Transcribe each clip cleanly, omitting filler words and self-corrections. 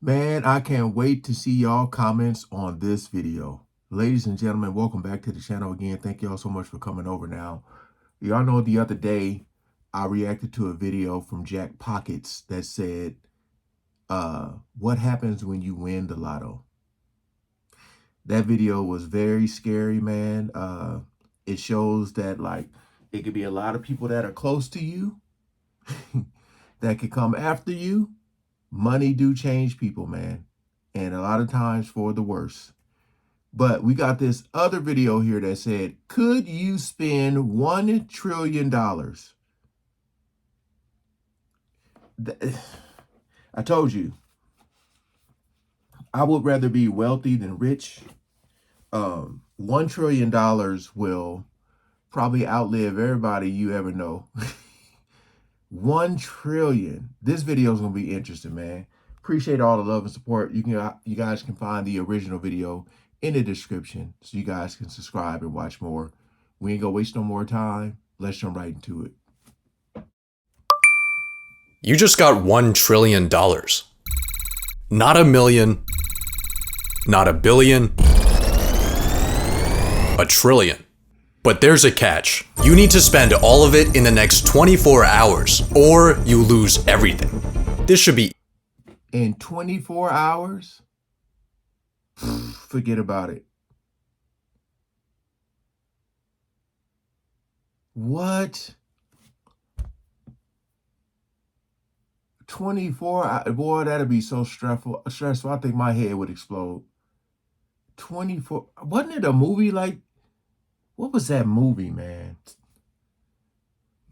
Man, I can't wait to see y'all comments on this video. Ladies and gentlemen, welcome back to the channel again. Thank y'all so much for coming over now. Y'all know the other day, I reacted to a video from Jack Pockets that said, what happens when you win the lotto? That video was very scary, man. It shows that it could be a lot of people that are close to you that could come after you. Money do change people, man, and a lot of times for the worse. But we got this other video here that said, could you spend $1 trillion? I told you, I would rather be wealthy than rich. $1 trillion will probably outlive everybody you ever know. 1 trillion. This video is going to be interesting, man. Appreciate all the love and support. You guys can find the original video in the description so you guys can subscribe and watch more. We ain't going to waste no more time. Let's jump right into it. You just got $1 trillion. Not a million, not a billion, a trillion. But there's a catch. You need to spend all of it in the next 24 hours, or you lose everything. This should be... In 24 hours? Forget about it. What? 24 hours? Boy, that'd be so stressful. I think my head would explode. 24... Wasn't it a movie like... What was that movie, man?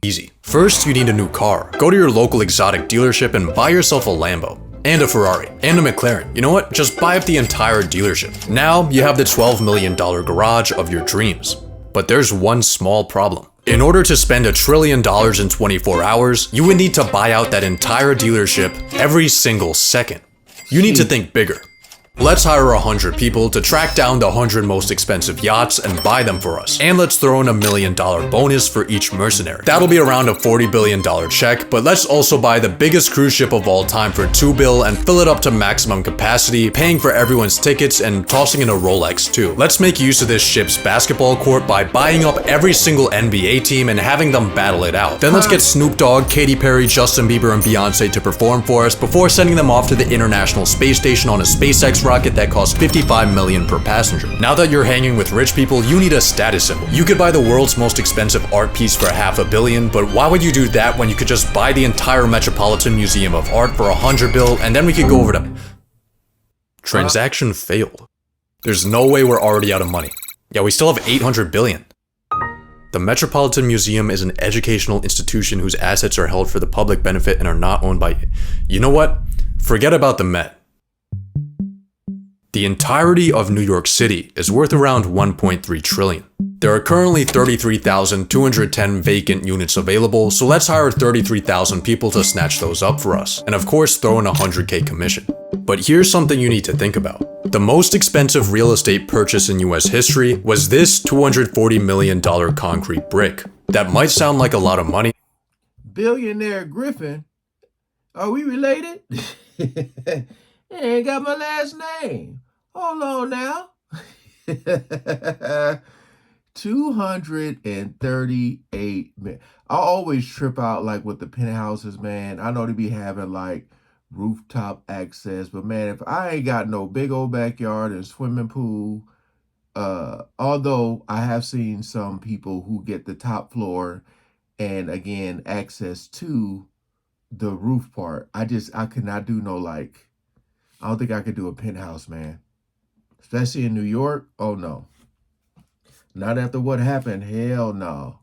Easy. First, you need a new car. Go to your local exotic dealership and buy yourself a Lambo. And a Ferrari. And a McLaren. You know what? Just buy up the entire dealership. Now, you have the $12 million garage of your dreams. But there's one small problem. In order to spend $1 trillion in 24 hours, you would need to buy out that entire dealership every single second. You need to think bigger. Let's hire 100 people to track down the 100 most expensive yachts and buy them for us. And let's throw in $1 million bonus for each mercenary. That'll be around a $40 billion check, but let's also buy the biggest cruise ship of all time for $2 billion and fill it up to maximum capacity, paying for everyone's tickets and tossing in a Rolex too. Let's make use of this ship's basketball court by buying up every single NBA team and having them battle it out. Then let's get Snoop Dogg, Katy Perry, Justin Bieber, and Beyonce to perform for us before sending them off to the International Space Station on a SpaceX rocket that costs $55 million per passenger. Now that you're hanging with rich people, you need a status symbol. You could buy the world's most expensive art piece for $500 million, but why would you do that when you could just buy the entire Metropolitan Museum of Art for $100 billion and then we could go over to... Transaction failed. There's no way we're already out of money. Yeah, we still have $800 billion. The Metropolitan Museum is an educational institution whose assets are held for the public benefit and are not owned by... You know what? Forget about the Met. The entirety of New York City is worth around $1.3 trillion. There are currently 33,210 vacant units available, so let's hire 33,000 people to snatch those up for us, and of course throw in a $100K commission. But here's something you need to think about. The most expensive real estate purchase in US history was this $240 million concrete brick. That might sound like a lot of money. Billionaire Griffin? Are we related? Ain't got my last name. Hold on now. 238 million. I always trip out with the penthouses, man. I know they be having rooftop access, but man, if I ain't got no big old backyard and swimming pool, although I have seen some people who get the top floor and again access to the roof part. I could not do no I don't think I could do a penthouse, man. Especially in New York. Oh, no. Not after what happened. Hell no.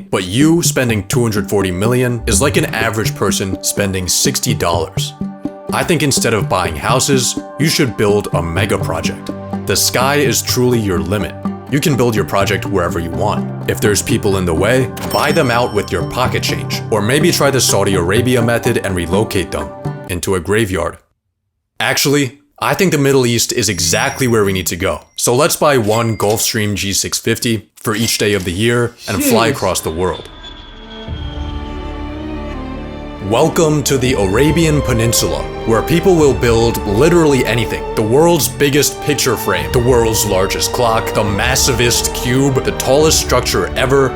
But you spending $240 million is like an average person spending $60. I think instead of buying houses, you should build a mega project. The sky is truly your limit. You can build your project wherever you want. If there's people in the way, buy them out with your pocket change. Or maybe try the Saudi Arabia method and relocate them into a graveyard. Actually, I think the Middle East is exactly where we need to go. So let's buy one Gulfstream G650 for each day of the year and fly across the world. Welcome to the Arabian Peninsula, where people will build literally anything. The world's biggest picture frame, the world's largest clock, the massivest cube, the tallest structure ever,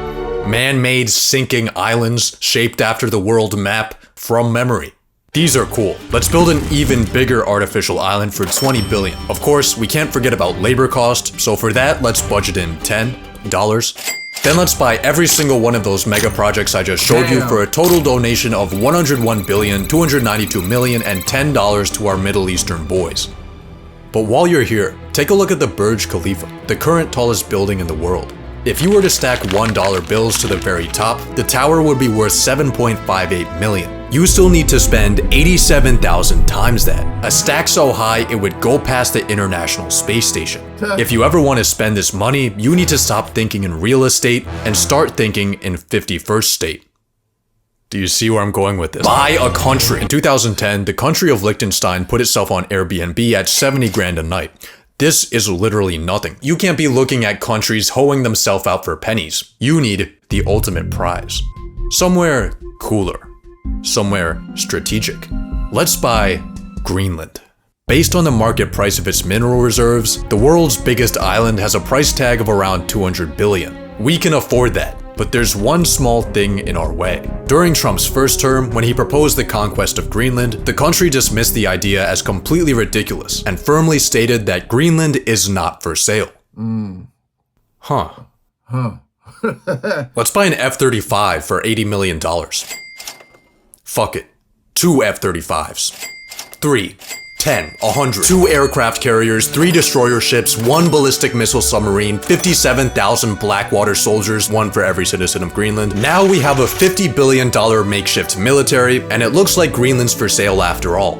man-made sinking islands shaped after the world map from memory. These are cool. Let's build an even bigger artificial island for 20 billion. Of course, we can't forget about labor cost, so for that, let's budget in $10. Then let's buy every single one of those mega projects I just showed you for a total donation of $101,292,000,000 and $10 to our Middle Eastern boys. But while you're here, take a look at the Burj Khalifa, the current tallest building in the world. If you were to stack $1 bills to the very top, the tower would be worth $7.58 million. You still need to spend 87,000 times that. A stack so high it would go past the International Space Station. If you ever want to spend this money, you need to stop thinking in real estate and start thinking in 51st state. Do you see where I'm going with this? Buy a country. In 2010, the country of Liechtenstein put itself on Airbnb at 70 grand a night. This is literally nothing. You can't be looking at countries hoeing themselves out for pennies. You need the ultimate prize. Somewhere cooler. Somewhere strategic. Let's buy Greenland. Based on the market price of its mineral reserves, the world's biggest island has a price tag of around 200 billion. We can afford that. But there's one small thing in our way. During Trump's first term, when he proposed the conquest of Greenland, the country dismissed the idea as completely ridiculous and firmly stated that Greenland is not for sale. Let's buy an F-35 for $80 million. Fuck it. 2 F-35s. 3, 10, 100. 2 aircraft carriers, 3 destroyer ships, 1 ballistic missile submarine, 57,000 Blackwater soldiers, 1 for every citizen of Greenland. Now we have a $50 billion makeshift military, and it looks like Greenland's for sale after all.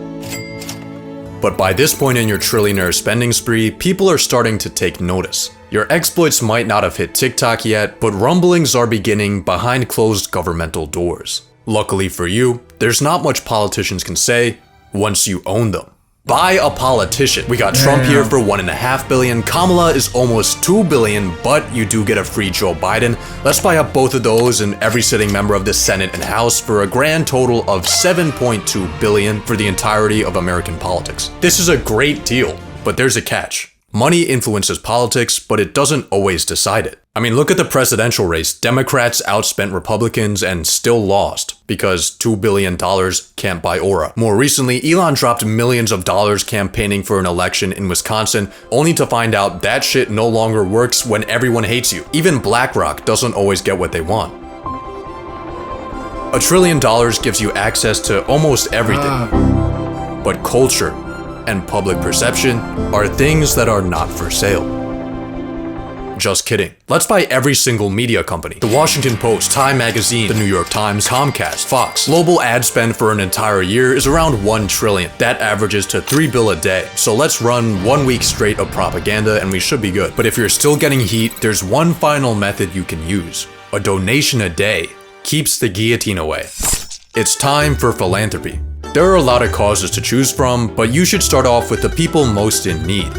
But by this point in your trillionaire spending spree, people are starting to take notice. Your exploits might not have hit TikTok yet, but rumblings are beginning behind closed governmental doors. Luckily for you, there's not much politicians can say once you own them. Buy a politician. We got Trump here for $1.5 billion. Kamala is almost $2 billion, but you do get a free Joe Biden. Let's buy up both of those and every sitting member of the Senate and House for a grand total of $7.2 billion for the entirety of American politics. This is a great deal, but there's a catch. Money influences politics, but it doesn't always decide it. I mean, look at the presidential race. Democrats outspent Republicans and still lost because $2 billion can't buy aura. More recently, Elon dropped millions of dollars campaigning for an election in Wisconsin, only to find out that shit no longer works when everyone hates you. Even BlackRock doesn't always get what they want. $1 trillion gives you access to almost everything, but culture and public perception are things that are not for sale. Just kidding. Let's buy every single media company. The Washington Post, Time Magazine, the New York Times, Comcast, Fox. Global ad spend for an entire year is around $1 trillion. That averages to $3 billion a day. So let's run 1 week straight of propaganda and we should be good. But if you're still getting heat, there's one final method you can use. A donation a day keeps the guillotine away. It's time for philanthropy. There are a lot of causes to choose from, but you should start off with the people most in need.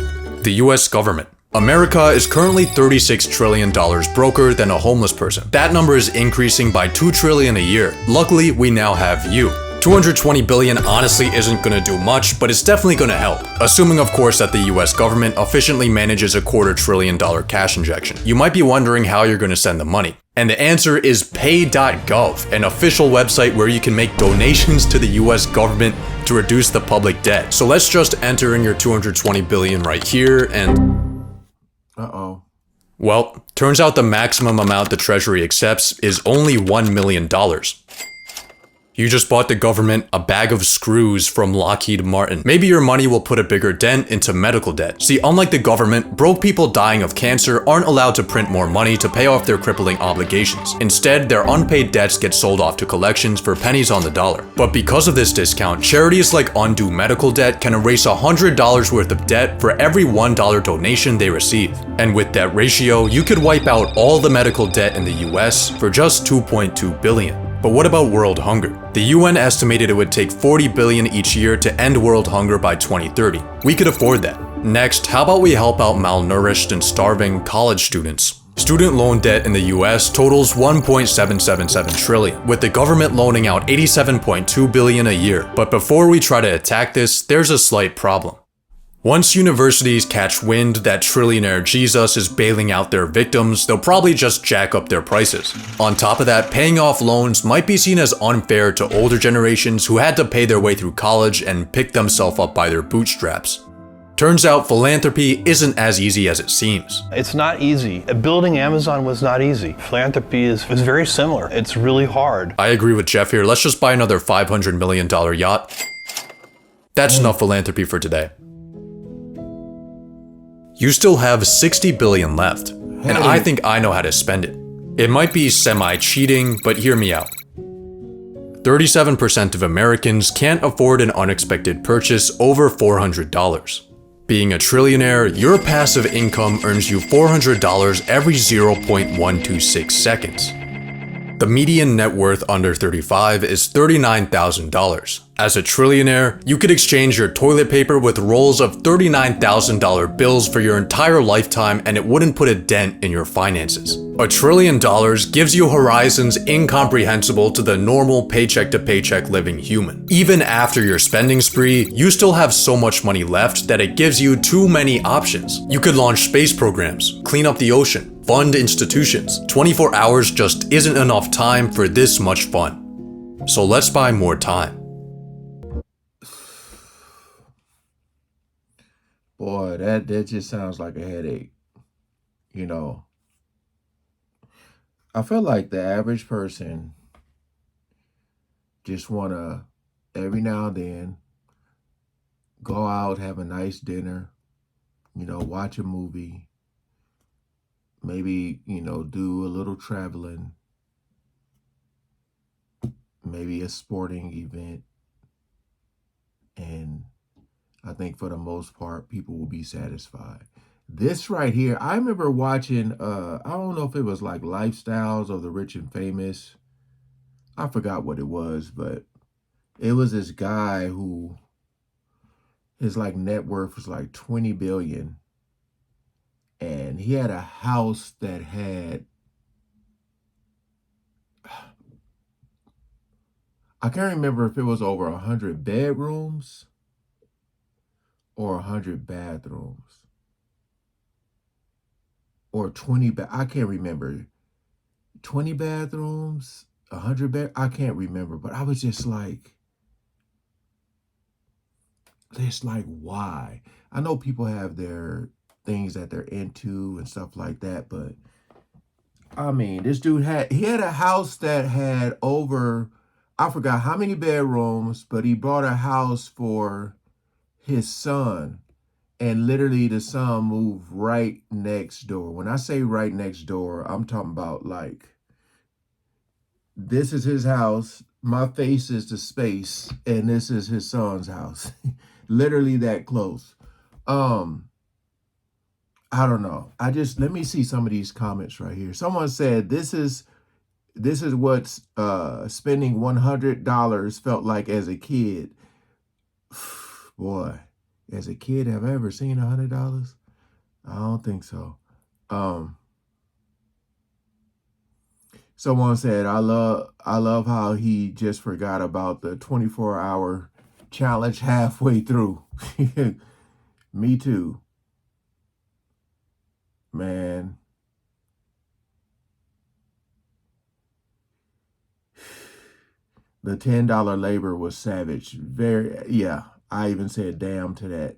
The US government. America is currently $36 trillion broker than a homeless person. That number is increasing by $2 trillion a year. Luckily, we now have you. $220 billion honestly isn't gonna do much, but it's definitely gonna help. Assuming, of course, that the US government efficiently manages a $250 billion cash injection. You might be wondering how you're gonna send the money. And the answer is pay.gov, an official website where you can make donations to the US government to reduce the public debt. So let's just enter in your $220 billion right here and... Well, turns out the maximum amount the Treasury accepts is only $1 million. You just bought the government a bag of screws from Lockheed Martin. Maybe your money will put a bigger dent into medical debt. See, unlike the government, broke people dying of cancer aren't allowed to print more money to pay off their crippling obligations. Instead, their unpaid debts get sold off to collections for pennies on the dollar. But because of this discount, charities like Undo Medical Debt can erase $100 worth of debt for every $1 donation they receive. And with that ratio, you could wipe out all the medical debt in the US for just $2.2 billion. But what about world hunger? The UN estimated it would take $40 billion each year to end world hunger by 2030. We could afford that. Next, how about we help out malnourished and starving college students? Student loan debt in the US totals 1.777 trillion, with the government loaning out 87.2 billion a year. But before we try to attack this, there's a slight problem. Once universities catch wind that trillionaire Jesus is bailing out their victims, they'll probably just jack up their prices. On top of that, paying off loans might be seen as unfair to older generations who had to pay their way through college and pick themselves up by their bootstraps. Turns out philanthropy isn't as easy as it seems. It's not easy. Building Amazon was not easy. Philanthropy is very similar. It's really hard. I agree with Jeff here. Let's just buy another $500 million yacht. That's enough philanthropy for today. You still have 60 billion left, and I think I know how to spend it. It might be semi-cheating, but hear me out. 37% of Americans can't afford an unexpected purchase over $400. Being a trillionaire, your passive income earns you $400 every 0.126 seconds. The median net worth under 35 is $39,000. As a trillionaire, you could exchange your toilet paper with rolls of $39,000 bills for your entire lifetime and it wouldn't put a dent in your finances. $1 trillion gives you horizons incomprehensible to the normal paycheck-to-paycheck living human. Even after your spending spree, you still have so much money left that it gives you too many options. You could launch space programs, clean up the ocean, fund institutions. 24 hours just isn't enough time for this much fun. So let's buy more time. Boy, that just sounds like a headache. You know, I feel like the average person just want to, every now and then, go out, have a nice dinner, watch a movie, maybe, do a little traveling, maybe a sporting event. And I think for the most part, people will be satisfied. This right here, I remember watching, I don't know if it was like Lifestyles of the Rich and Famous. I forgot what it was, but it was this guy who his like net worth was like 20 billion. And he had a house that had, I can't remember if it was over 100 bedrooms or 100 bathrooms or 20, I can't remember. 20 bathrooms, 100 bed, I can't remember, but I was just like, why? I know people have their things that they're into and stuff like that, but I mean, this dude had a house that had over, I forgot how many bedrooms, but he bought a house for his son, and literally the son moved right next door. When I say right next door, I'm talking about like, this is his house, my face is the space, and this is his son's house. Literally that close. I don't know. Let me see some of these comments right here. Someone said this is what spending $100 felt like as a kid. Boy, as a kid, have I ever seen $100? I don't think so. Someone said, I love how he just forgot about the 24-hour challenge halfway through. Me too. Man. The $10 labor was savage. Very, yeah. I even said damn to that.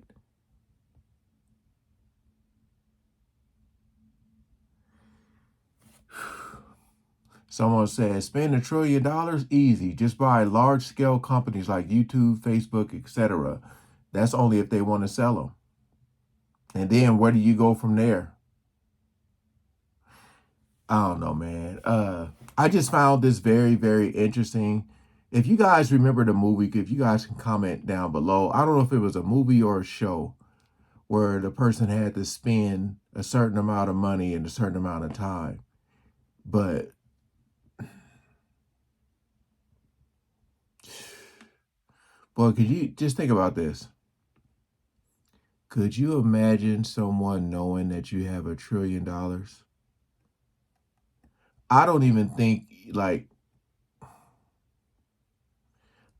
Someone said, spend $1 trillion easy. Just buy large scale companies like YouTube, Facebook, etc. That's only if they want to sell them. And then where do you go from there? I don't know, man. I just found this very, very interesting. If you guys remember the movie, if you guys can comment down below. I don't know if it was a movie or a show where the person had to spend a certain amount of money in a certain amount of time. But boy, could you just think about this? Could you imagine someone knowing that you have $1 trillion I don't even think like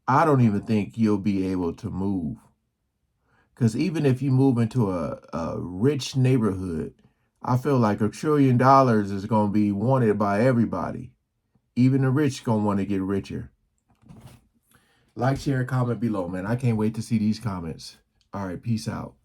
I don't even think you'll be able to move. Because even if you move into a rich neighborhood, I feel like $1 trillion is going to be wanted by everybody. Even the rich going to want to get richer. Like, share, comment below, man. I can't wait to see these comments. All right, peace out.